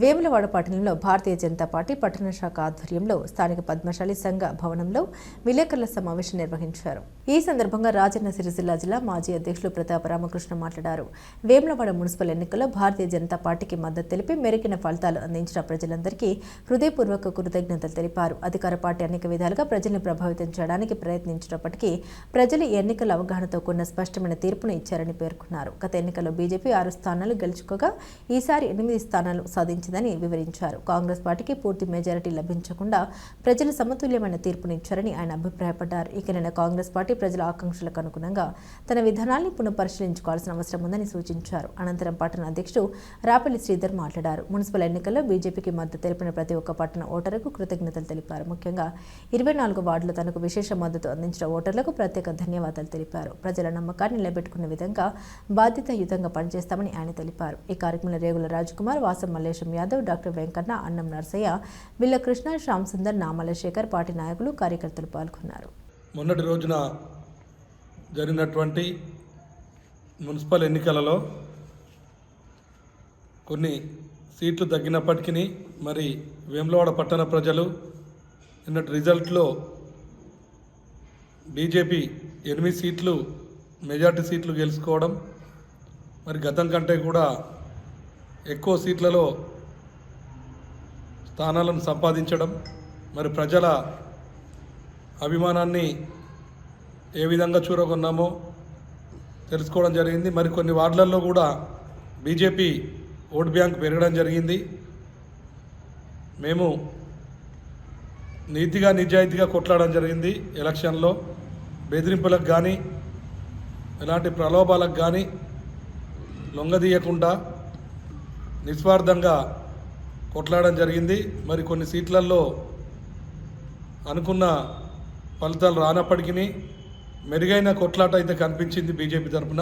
వేములవాడ పట్టణంలో భారతీయ జనతా పార్టీ పట్టణ శాఖ ఆధ్వర్యంలో స్థానిక పద్మశాలి సంఘ భవనంలో విలేకరుల సమావేశం నిర్వహించారు. ఈ సందర్భంగా రాజన్న సిరిసిల్ల జిల్లా మాజీ అధ్యక్షులు ప్రతాప రామకృష్ణ మాట్లాడారు. వేములవాడ మున్సిపల్ ఎన్నికల్లో భారతీయ జనతా పార్టీకి మద్దతు తెలిపి మెరుగైన ఫలితాలు అందించిన ప్రజలందరికీ హృదయపూర్వక కృతజ్ఞతలు తెలిపారు. అధికార పార్టీ అనేక విధాలుగా ప్రజల్ని ప్రభావితం చేయడానికి ప్రయత్నించినప్పటికీ ప్రజలు ఈ ఎన్నికల అవగాహనతో కూడిన స్పష్టమైన తీర్పును ఇచ్చారని పేర్కొన్నారు. గత ఎన్నికల్లో బీజేపీ 6 స్థానాలు గెలుచుకోగా ఈసారి 8 స్థానాలు సాధించిందని వివరించారు. కాంగ్రెస్ పార్టీకి పూర్తి మెజారిటీ లభించకుండా ప్రజలు సమతుల్యమైన తీర్పునిచ్చారని ఆయన అభిప్రాయపడ్డారు. ఇకనైనా కాంగ్రెస్ పార్టీ ప్రజల ఆకాంక్షలకు అనుగుణంగా తన విధానాన్ని పునఃపరిశీలించుకోవాల్సిన అవసరం ఉందని సూచించారు. అనంతరం పట్టణ అధ్యక్షుడు రాపల్లి శ్రీధర్ మాట్లాడారు. మున్సిపల్ ఎన్నికల్లో బీజేపీకి మద్దతు తెలిపిన ప్రతి ఒక్క పట్టణ ఓటరుకు కృతజ్ఞతలు తెలిపారు. ముఖ్యంగా 24 వార్డులో తనకు విశేష మద్దతు అందించిన ఓటర్లకు ప్రత్యేక ధన్యవాదాలు తెలిపారు. ప్రజల నమ్మకాన్ని నిలబెట్టుకున్న విధంగా బాధ్యతాయుతంగా పనిచేస్తామని ఆయన తెలిపారు. ఈ కార్యక్రమంలో రేగుల రాజ్కుమార్, వాసం మల్లేశం యాదవ్, డాక్టర్ వెంకన్న, అన్నం నర్సయ్య, బిల్ల కృష్ణ, శ్యామ్ సుందర్, నామల శేఖర్, పార్టీ నాయకులు, కార్యకర్తలు పాల్గొన్నారు. మొన్నటి రోజున జరిగినటువంటి మున్సిపల్ ఎన్నికలలో కొన్ని సీట్లు తగ్గినప్పటికీ మరి వేములవాడ పట్టణ ప్రజలు నిన్నటి రిజల్ట్లో బీజేపీ 8 సీట్లు మెజార్టీ సీట్లు గెలుచుకోవడం, మరి గతం కంటే కూడా ఎక్కువ సీట్లలో స్థానాలను సంపాదించడం, మరి ప్రజల అభిమానాన్ని ఏ విధంగా చూరగొన్నామో తెలుసుకోవడం జరిగింది. మరి కొన్ని వార్డులలో కూడా బీజేపీ ఓటు బ్యాంక్ పెరగడం జరిగింది. మేము నీతిగా నిజాయితీగా కొట్లాడడం జరిగింది. ఎలక్షన్లో బెదిరింపులకు కానీ ఎలాంటి ప్రలోభాలకు కానీ లొంగదీయకుండా నిస్వార్థంగా కొట్లాడడం జరిగింది. మరి కొన్ని సీట్లలో అనుకున్న ఫలితాలు రానప్పటికీ మెరుగైన కొట్లాట అయితే కనిపించింది బీజేపీ తరఫున.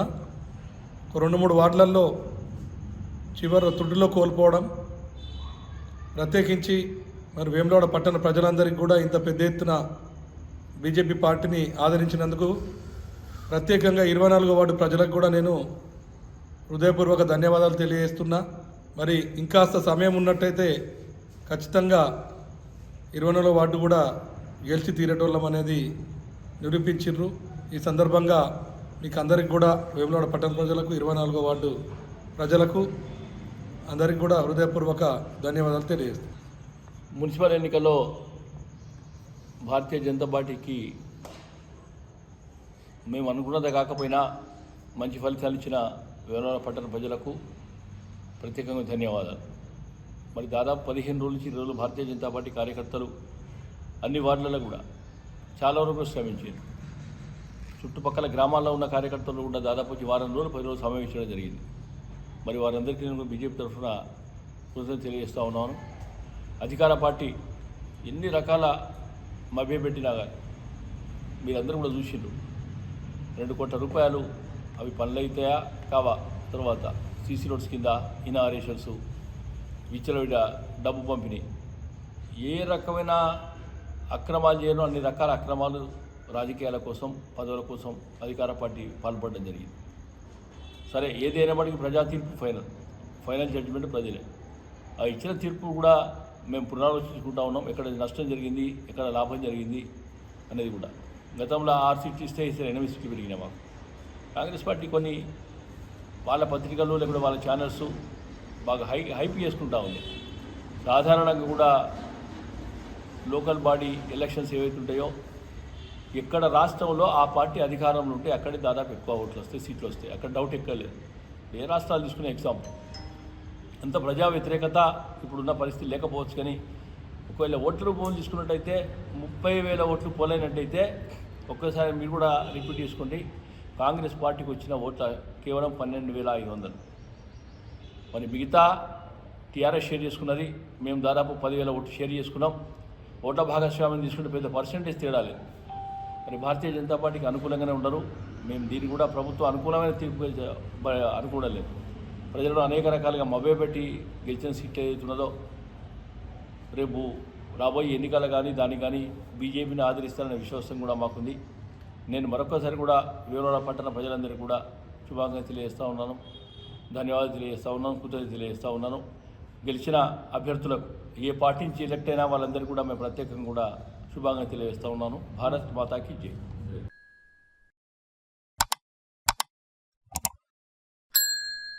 2-3 వార్డులలో చివరి తుడిలో కోల్పోవడం, ప్రత్యేకించి మరి వేములవాడ పట్టణ ప్రజలందరికీ కూడా ఇంత పెద్ద ఎత్తున బీజేపీ పార్టీని ఆదరించినందుకు ప్రత్యేకంగా 24వ వార్డు ప్రజలకు కూడా నేను హృదయపూర్వక ధన్యవాదాలు తెలియజేస్తున్నా. మరి ఇంకాస్త సమయం ఉన్నట్టయితే ఖచ్చితంగా 24వ వార్డు కూడా గెలిచి తీరేటోళ్ళం అనేది నిరూపించారు. ఈ సందర్భంగా మీకు అందరికి కూడా వేములవాడ పట్టణ ప్రజలకు 24వ వార్డు ప్రజలకు అందరికి కూడా హృదయపూర్వక ధన్యవాదాలు తెలియజేస్తాను. మున్సిపల్ ఎన్నికల్లో భారతీయ జనతా పార్టీకి మేము అనుకున్నదే కాకపోయినా మంచి ఫలితాలు ఇచ్చిన వేములవాడ పట్టణ ప్రజలకు ప్రత్యేకంగా ధన్యవాదాలు. మరి దాదాపు 15 రోజుల నుంచి 20 రోజులు భారతీయ జనతా పార్టీ కార్యకర్తలు అన్ని వార్డులలో కూడా చాలా వరకు శ్రమించారు. చుట్టుపక్కల గ్రామాల్లో ఉన్న కార్యకర్తలు కూడా దాదాపు వారం రోజులు 10 రోజులు సమావేశించడం జరిగింది. మరి వారందరికీ నేను బీజేపీ తరఫున కృతజ్ఞతలు తెలియజేస్తూ ఉన్నాను. అధికార పార్టీ ఎన్ని రకాల మభ్యపెట్టినా కానీ మీరందరూ కూడా చూసిండ్రు. 2 కోట్ల రూపాయలు అవి పనులైతాయా కావా, తర్వాత సీసీ రోడ్స్ కింద ఇనారేషన్స్, విచ్చలవిడ డబ్బు పంపిణీ, ఏ రకమైన అక్రమాలు చేయను అన్ని రకాల అక్రమాలు రాజకీయాల కోసం పదవుల కోసం అధికార పార్టీ పాల్పడడం జరిగింది. సరే, ఏదైనప్పటికీ ప్రజా తీర్పు ఫైనల్ జడ్జిమెంట్ ప్రజలే. ఆ ఇచ్చిన తీర్పు కూడా మేము పునరాలోచించుకుంటా ఉన్నాం. ఎక్కడ నష్టం జరిగింది, ఎక్కడ లాభం జరిగింది అనేది కూడా. గతంలో 6 సీట్లు ఇస్తే 8 సీట్లు పెరిగినాయి మాకు. కాంగ్రెస్ పార్టీ కొన్ని వాళ్ళ పత్రికలు లేకపోతే వాళ్ళ ఛానల్స్ బాగా హైప్ చేసుకుంటా ఉంది. సాధారణంగా కూడా లోకల్ బాడీ ఎలక్షన్స్ ఏవైతే ఉంటాయో ఎక్కడ రాష్ట్రంలో ఆ పార్టీ అధికారంలో ఉంటే అక్కడే దాదాపు ఎక్కువ ఓట్లు వస్తాయి, సీట్లు వస్తాయి. అక్కడ డౌట్ ఎక్కలేదు. ఏ రాష్ట్రాలు తీసుకునే ఎగ్జాంపుల్ అంత ప్రజా వ్యతిరేకత ఇప్పుడున్న పరిస్థితి లేకపోవచ్చు. కానీ ఒకవేళ ఓట్ల రూపం తీసుకున్నట్టయితే 30,000 ఓట్లు పోలైనట్టయితే ఒక్కసారి మీరు కూడా రిపీట్ చేసుకోండి. కాంగ్రెస్ పార్టీకి వచ్చిన ఓట్ల కేవలం 12,500. మరి మిగతా టీఆర్ఎస్ షేర్ చేసుకున్నది, మేము దాదాపు 10,000 ఓట్లు షేర్ చేసుకున్నాం. ఓట్ల భాగస్వామ్యం తీసుకుంటే పెద్ద పర్సెంటేజ్ తేడా లేదు. మరి భారతీయ జనతా పార్టీకి అనుకూలంగానే ఉండరు. మేము దీన్ని కూడా ప్రభుత్వం అనుకూలమైన తీర్పు అనుకూడలేదు. ప్రజలను అనేక రకాలుగా మభ్యపెట్టి గెలిచిన సీట్లు ఏదైతున్నదో రేపు రాబోయే ఎన్నికలు కానీ దానికి కానీ బీజేపీని ఆదరిస్తారనే విశ్వాసం కూడా మాకుంది. నేను మరొకసారి కూడా వేములవాడ పట్టణ ప్రజలందరికీ కూడా శుభాకాంక్షలు తెలియజేస్తూ ఉన్నాను, ధన్యవాదాలు తెలియజేస్తూ ఉన్నాను, కృతజ్ఞతలు తెలియజేస్తూ ఉన్నాను. గెలిచిన అభ్యర్థులకు ఏ పార్టీ నుంచి ఎలక్ట్ అయినా వాళ్ళందరికీ కూడా మేము ప్రత్యేకంగా కూడా శుభాకాంక్షలు తెలియజేస్తూ ఉన్నాను. భారత్ మాతాకి జై.